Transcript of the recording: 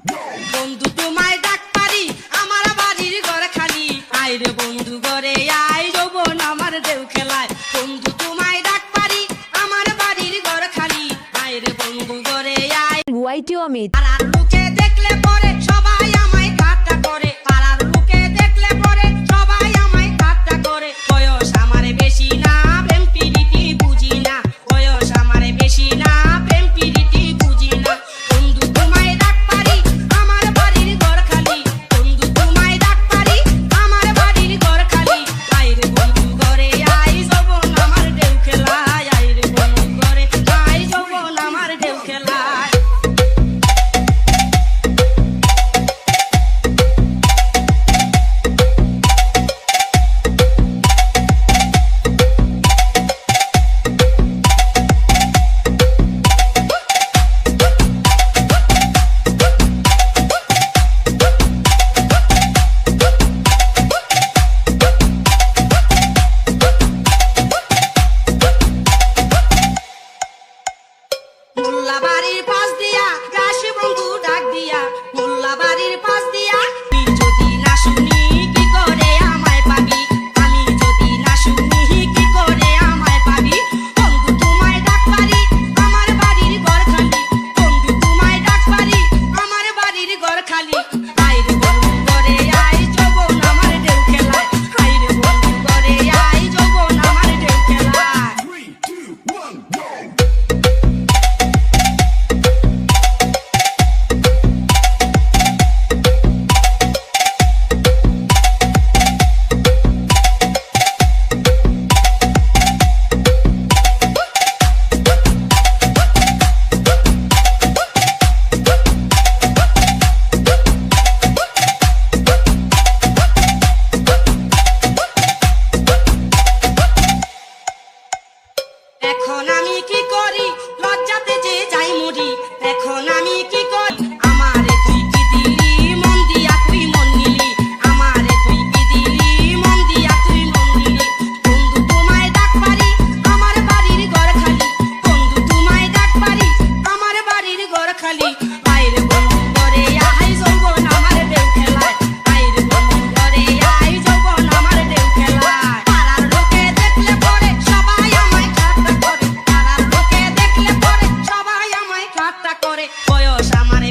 বন্ধু তোমায় ডাক পারি আমার বাড়ির ঘর খালি আয় রে বন্ধু ঘরে আয় যৌবন আমার দেউ খেলায় বন্ধু তোমায় ডাক পারি আমার বাড়ির ঘর খালি আয় রে বন্ধু ঘরে আয় ওয়াইটি অমিত পাড়ার লোকে দেখলে পরে সবাই আমায় ঠাট্টা করে পাড়ার লোকে দেখলে পরে সবাই আমায় ঠাট্টা করে বয়স আমার বেশি না প্রেম প্রীতি বুঝি না বয়স আমার বেশি না প্রেম প্রীতি বুঝি না বন্ধু তোমায় ডাক পারি আমার বাড়ির ঘর খালি বন্ধু তোমায় ডাক পারি আমার বাড়ির ঘর খালি আয় রে বন্ধু ঘরে আয় যৌবন আমার ঢেউ খেলায় আয় রে বন্ধু ঘরে আয় যৌবন আমার ঢেউ খেলায় মোল্লা বাড়ির পাশ দিয়া গাছে বন্ধু ডাক দিয়া মোল্লা বাড়ির পাশ দিয়া আমি যদি না শুনি কি করে আমায় পাবি আমি যদি না শুনি কি করে আমায় পাবি বন্ধু তোমায় ডাক পারি আমার বাড়ির ঘর খালি বন্ধু তোমায় ডাক পারি আমার বাড়ির ঘর খালি আয় রে বন্ধু ঘরে আয় যৌবন আমার ঢেউ খেলায় আয় রে বন্ধু ঘরে আয় যৌবন আমার ঢেউ খেলায় 3, 2, 1, go! এখন আমি কি করি লজ্জাতে যে যাই মরি এখন আমি কি করি আমারে তুই কি দিলি মন দিয়া তুই মন নিলি আমারে তুই কি দিলি মন দিয়া তুই মন নিলি বন্ধু তোমায় ডাক পারি আমার বাড়ির ঘর খালি বন্ধু তোমায় ডাক পারি আমার বাড়ির ঘর খালি আয় রে বন্ধু ঘরে আয় যৌবন আমার ঢেউ খেলায় আয় রে বন্ধু ঘরে আয় যৌবন আমার ঢেউ খেলায় পাড়ার লোকে দেখলে পরে সবাই আমায় ঠাট্টা করে পাড়ার লোকে দেখলে পরে সবাই আমায় ঠাট্টা করে বয়স আমার